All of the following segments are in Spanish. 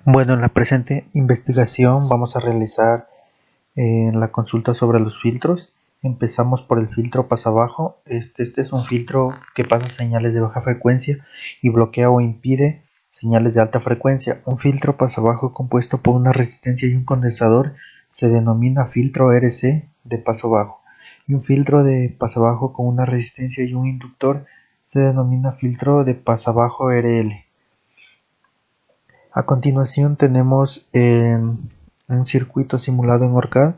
Bueno, en la presente investigación vamos a realizar la consulta sobre los filtros. Empezamos por el filtro pasabajo. Este es un filtro que pasa señales de baja frecuencia y bloquea o impide señales de alta frecuencia. Un filtro pasabajo compuesto por una resistencia y un condensador se denomina filtro RC de paso bajo. Y un filtro de pasabajo con una resistencia y un inductor se denomina filtro de pasabajo RL. A continuación tenemos un circuito simulado en ORCAD.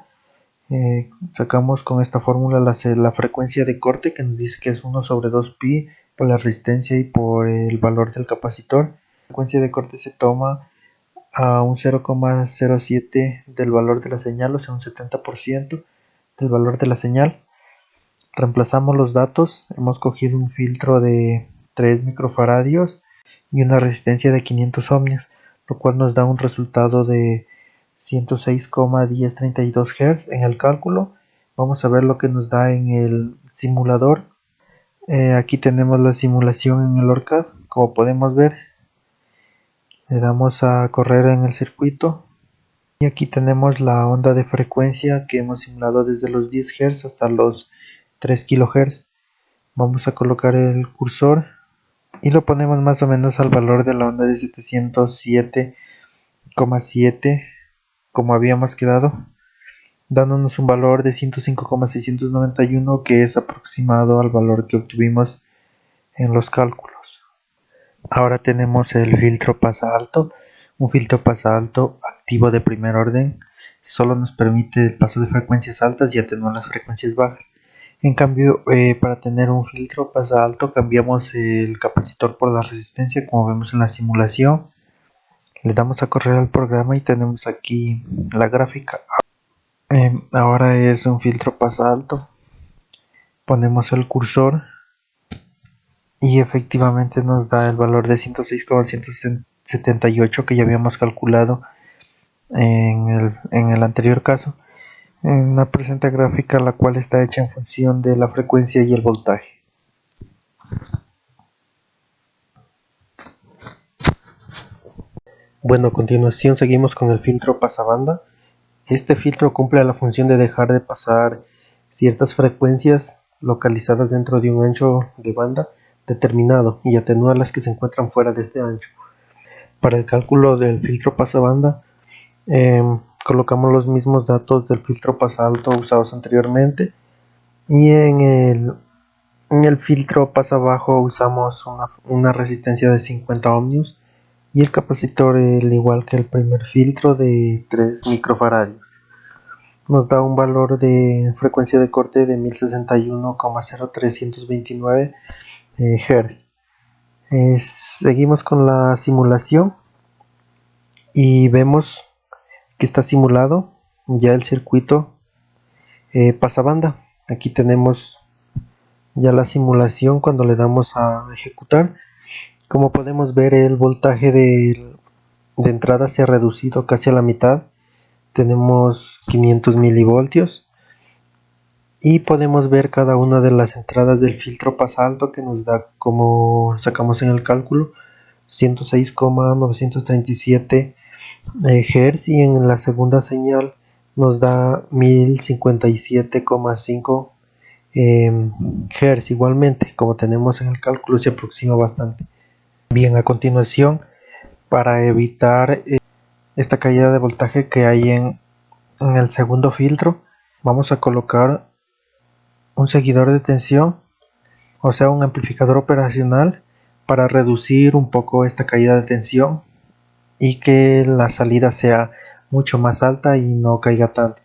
Sacamos con esta fórmula la frecuencia de corte, que nos dice que es 1 sobre 2pi por la resistencia y por el valor del capacitor. La frecuencia de corte se toma a un 0,07 del valor de la señal, o sea un 70% del valor de la señal. Reemplazamos los datos. Hemos cogido un filtro de 3 microfaradios y una resistencia de 500 ohmios, lo cual nos da un resultado de 106,1032 Hz. En el cálculo vamos a ver lo que nos da en el simulador. Aquí tenemos la simulación en el ORCAD. Como podemos ver, le damos a correr en el circuito y aquí tenemos la onda de frecuencia que hemos simulado desde los 10 Hz hasta los 3 kHz. Vamos a colocar el cursor y lo ponemos más o menos al valor de la onda de 707,7 como habíamos quedado, dándonos un valor de 105,691, que es aproximado al valor que obtuvimos en los cálculos. Ahora tenemos el filtro pasa alto. Un filtro pasa alto activo de primer orden solo nos permite el paso de frecuencias altas y atenuar las frecuencias bajas. En cambio, para tener un filtro pasa alto cambiamos el capacitor por la resistencia, como vemos en la simulación. Le damos a correr al programa y tenemos aquí la gráfica. Ahora es un filtro pasa alto. Ponemos el cursor y efectivamente nos da el valor de 106,178 que ya habíamos calculado en el anterior caso. En la presente gráfica, la cual está hecha en función de la frecuencia y el voltaje. Bueno, a continuación seguimos con el filtro pasabanda. Este filtro cumple la función de dejar de pasar ciertas frecuencias localizadas dentro de un ancho de banda determinado y atenuar las que se encuentran fuera de este ancho. Para el cálculo del filtro pasabanda, colocamos los mismos datos del filtro pasalto usados anteriormente, y en el filtro pasabajo usamos una resistencia de 50 ohmios y el capacitor, al igual que el primer filtro, de 3 microfaradios. Nos da un valor de frecuencia de corte de 1061,0329 Hz. Seguimos con la simulación y vemos que está simulado ya el circuito pasabanda. Aquí tenemos ya la simulación cuando le damos a ejecutar. Como podemos ver, el voltaje de entrada se ha reducido casi a la mitad. Tenemos 500 milivoltios y podemos ver cada una de las entradas del filtro pasa alto, que nos da, como sacamos en el cálculo, 106,937 Hz, y en la segunda señal nos da 1057,5 Hz. Igualmente, como tenemos en el cálculo, se aproxima bastante. Bien, a continuación, para evitar esta caída de voltaje que hay en el segundo filtro, vamos a colocar un seguidor de tensión, o sea un amplificador operacional, para reducir un poco esta caída de tensión y que la salida sea mucho más alta y no caiga tanto.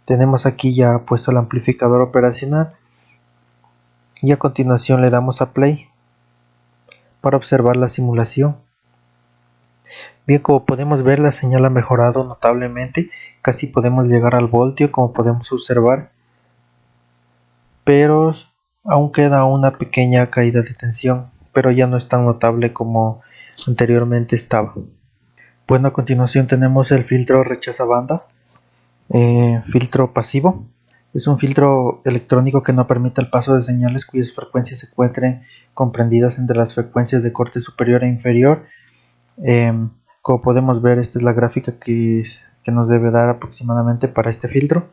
Tenemos aquí ya puesto el amplificador operacional y a continuación le damos a play para observar la simulación. Bien, como podemos ver, la señal ha mejorado notablemente, casi podemos llegar al voltio, como podemos observar, pero aún queda una pequeña caída de tensión, pero ya no es tan notable como anteriormente estaba. Bueno, a continuación tenemos el filtro rechaza banda, filtro pasivo. Es un filtro electrónico que no permite el paso de señales cuyas frecuencias se encuentren comprendidas entre las frecuencias de corte superior e inferior. Como podemos ver, esta es la gráfica que nos debe dar aproximadamente para este filtro.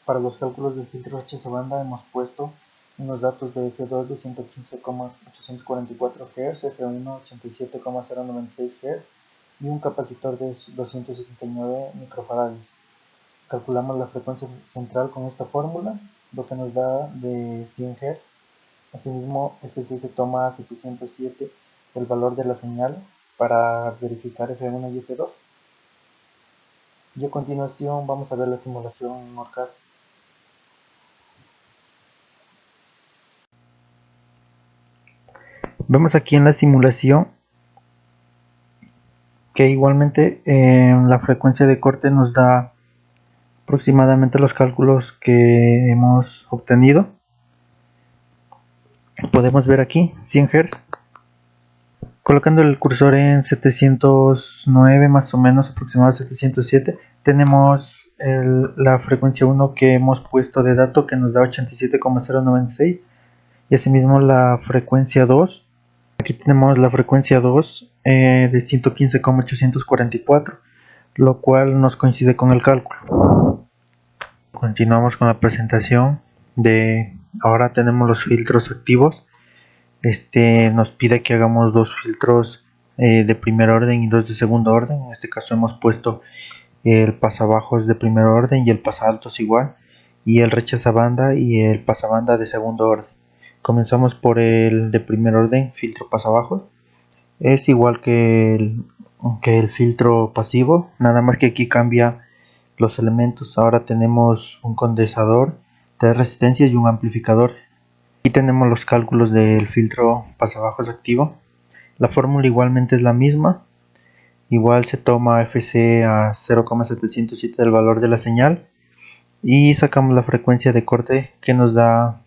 Para los cálculos del filtro HC banda hemos puesto unos datos de F2 de 115,844 Hz, F1 87,096 Hz y un capacitor de 279 microfarads. Calculamos la frecuencia central con esta fórmula, lo que nos da de 100 Hz. Asimismo, FC se toma a 707 el valor de la señal para verificar F1 y F2. Y a continuación vamos a ver la simulación en ORCAD. Vemos aquí en la simulación que igualmente la frecuencia de corte nos da aproximadamente los cálculos que hemos obtenido. Podemos ver aquí 100 Hz. Colocando el cursor en 709 más o menos, aproximadamente 707, tenemos la frecuencia 1 que hemos puesto de dato, que nos da 87,096, y asimismo la frecuencia 2. Aquí tenemos la frecuencia 2 de 115,844, lo cual nos coincide con el cálculo. Continuamos con la presentación de ahora tenemos los filtros activos. Nos pide que hagamos dos filtros de primer orden y dos de segundo orden. En este caso hemos puesto el pasabajos de primer orden y el pasaltos igual, y el rechazabanda y el pasabanda de segundo orden. Comenzamos por el de primer orden, filtro pasabajos. Es igual que el filtro pasivo, nada más que aquí cambia los elementos. Ahora tenemos un condensador, 3 resistencias y un amplificador. Aquí tenemos los cálculos del filtro pasabajos activo. La fórmula igualmente es la misma. Igual se toma FC a 0,707 del valor de la señal y sacamos la frecuencia de corte, que nos da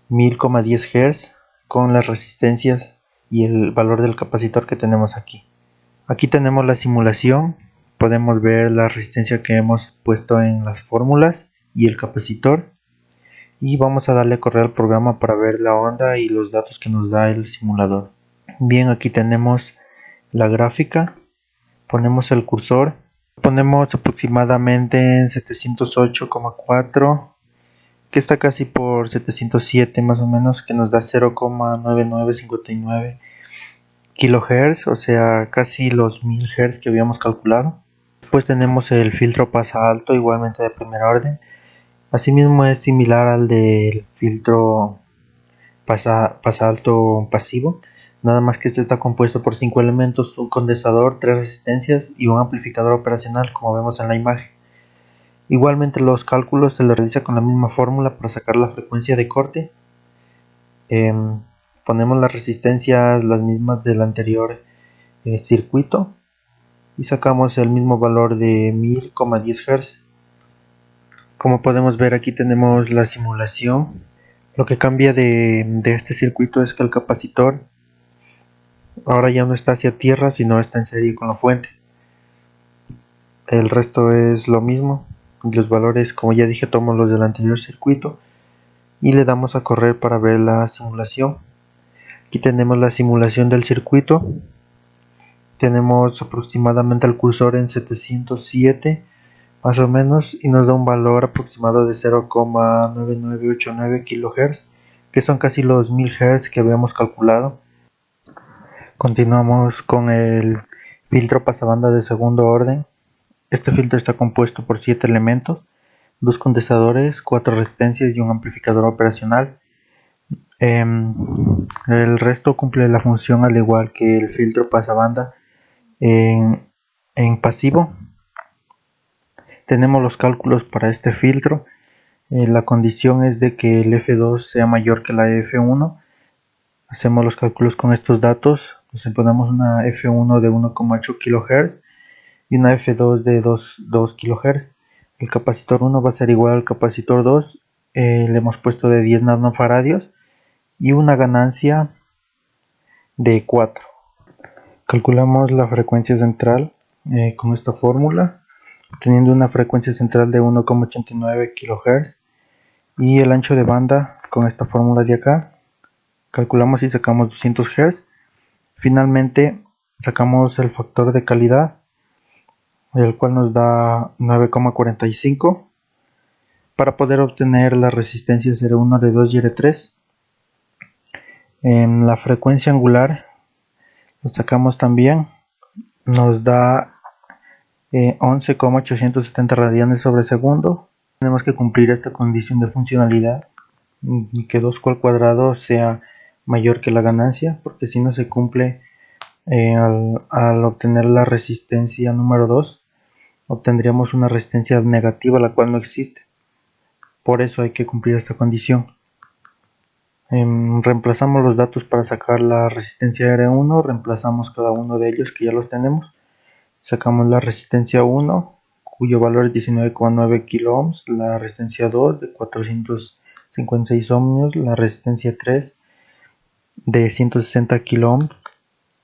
1000,10 Hz con las resistencias y el valor del capacitor que tenemos aquí. Aquí tenemos la simulación. Podemos ver la resistencia que hemos puesto en las fórmulas y el capacitor. Y vamos a darle a correr al programa para ver la onda y los datos que nos da el simulador. Bien, aquí tenemos la gráfica. Ponemos el cursor. Ponemos aproximadamente en 708,4, que está casi por 707 más o menos, que nos da 0,9959 kHz, o sea casi los 1000 Hz que habíamos calculado. Después tenemos el filtro pasa alto, igualmente de primer orden. Asimismo es similar al del filtro pasa alto pasivo, nada más que este está compuesto por 5 elementos, un condensador, 3 resistencias y un amplificador operacional, como vemos en la imagen. Igualmente los cálculos se los realiza con la misma fórmula para sacar la frecuencia de corte. Ponemos las resistencias las mismas del anterior circuito y sacamos el mismo valor de 1000,10 Hz. Como podemos ver, aquí tenemos la simulación. Lo que cambia de este circuito es que el capacitor ahora ya no está hacia tierra, sino está en serie con la fuente. El resto es lo mismo. Los valores, como ya dije, tomamos los del anterior circuito y le damos a correr para ver la simulación. Aquí tenemos la simulación del circuito. Tenemos aproximadamente el cursor en 707 más o menos, y nos da un valor aproximado de 0,9989 kHz, que son casi los 1000 Hz que habíamos calculado. Continuamos con el filtro pasabanda de segundo orden. Este filtro está compuesto por 7 elementos, 2 condensadores, 4 resistencias y un amplificador operacional. El resto cumple la función al igual que el filtro pasabanda en pasivo. Tenemos los cálculos para este filtro. La condición es de que el F2 sea mayor que la F1. Hacemos los cálculos con estos datos. Entonces ponemos una F1 de 1,8 kHz y una F2 de 2 kHz. El capacitor 1 va a ser igual al capacitor 2. Le hemos puesto de 10 nanofaradios y una ganancia de 4. Calculamos la frecuencia central con esta fórmula, teniendo una frecuencia central de 1,89 kHz y el ancho de banda con esta fórmula de acá. Calculamos y sacamos 200 Hz. Finalmente Sacamos el factor de calidad, el cual nos da 9,45 para poder obtener las resistencias R1, R2 y R3. En la frecuencia angular lo sacamos también, nos da 11,870 radianes sobre segundo. Tenemos que cumplir esta condición de funcionalidad, que 2q al cuadrado sea mayor que la ganancia, porque si no se cumple, al obtener la resistencia número 2 obtendríamos una resistencia negativa, la cual no existe. Por eso hay que cumplir esta condición. Reemplazamos los datos para sacar la resistencia R1, reemplazamos cada uno de ellos que ya los tenemos. Sacamos la resistencia 1, cuyo valor es 19,9 kilo ohms, la resistencia 2 de 456 ohmios, la resistencia 3 de 160 kilo ohms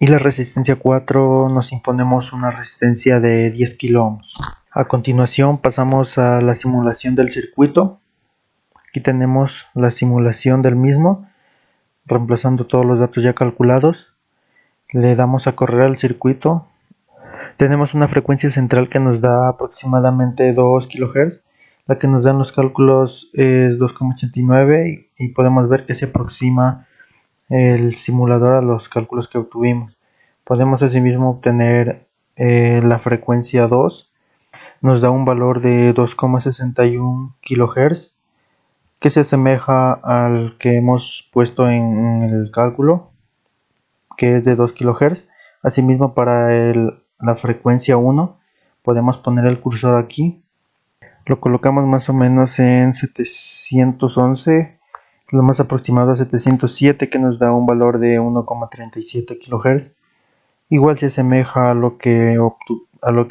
y la resistencia 4 nos imponemos una resistencia de 10 kilo ohms. A continuación pasamos a la simulación del circuito. Aquí tenemos la simulación del mismo, reemplazando todos los datos ya calculados. Le damos a correr al circuito. Tenemos una frecuencia central que nos da aproximadamente 2 kHz. La que nos dan los cálculos es 2,89 y podemos ver que se aproxima el simulador a los cálculos que obtuvimos. Podemos asimismo obtener la frecuencia 2. Nos da un valor de 2,61 kHz, que se asemeja al que hemos puesto en el cálculo, que es de 2 kHz. Asimismo, para la frecuencia 1 podemos poner el cursor aquí, lo colocamos más o menos en 711, lo más aproximado a 707, que nos da un valor de 1,37 kHz. Igual se asemeja a lo que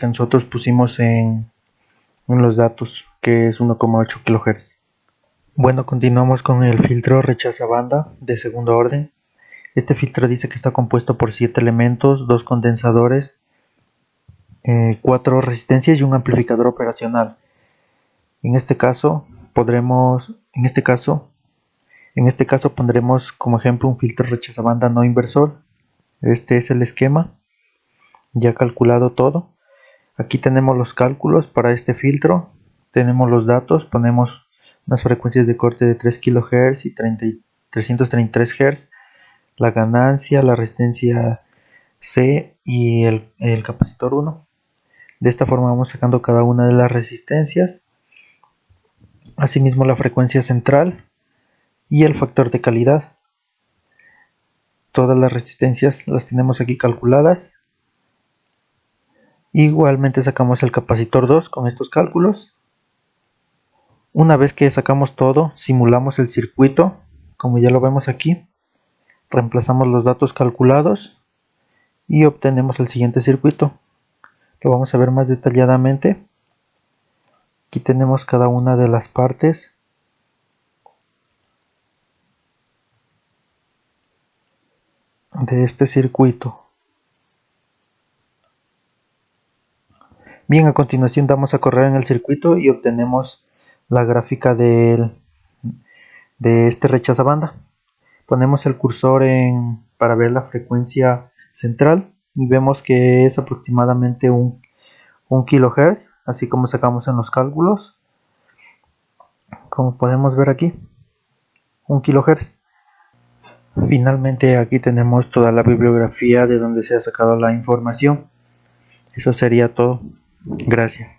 nosotros pusimos en los datos, que es 1,8 kHz. Bueno, continuamos con el filtro rechaza banda de segundo orden. Este filtro dice que está compuesto por 7 elementos, 2 condensadores, 4 resistencias y un amplificador operacional. En este caso pondremos como ejemplo un filtro rechaza banda no inversor. Este es el esquema, ya calculado todo. Aquí tenemos los cálculos para este filtro, tenemos los datos, ponemos unas frecuencias de corte de 3 kHz y 333 Hz, la ganancia, la resistencia C y el capacitor 1. De esta forma vamos sacando cada una de las resistencias, asimismo la frecuencia central y el factor de calidad. Todas las resistencias las tenemos aquí calculadas. Igualmente sacamos el capacitor 2 con estos cálculos. Una vez que sacamos todo, simulamos el circuito, como ya lo vemos aquí. Reemplazamos los datos calculados y obtenemos el siguiente circuito. Lo vamos a ver más detalladamente. Aquí tenemos cada una de las partes. De este circuito. Bien, a continuación damos a correr en el circuito y obtenemos la gráfica de este rechaza banda. Ponemos el cursor para ver la frecuencia central y vemos que es aproximadamente un kHz, así como sacamos en los cálculos. Como podemos ver aquí, 1 kHz. Finalmente aquí tenemos toda la bibliografía de donde se ha sacado la información. Eso sería todo. Gracias.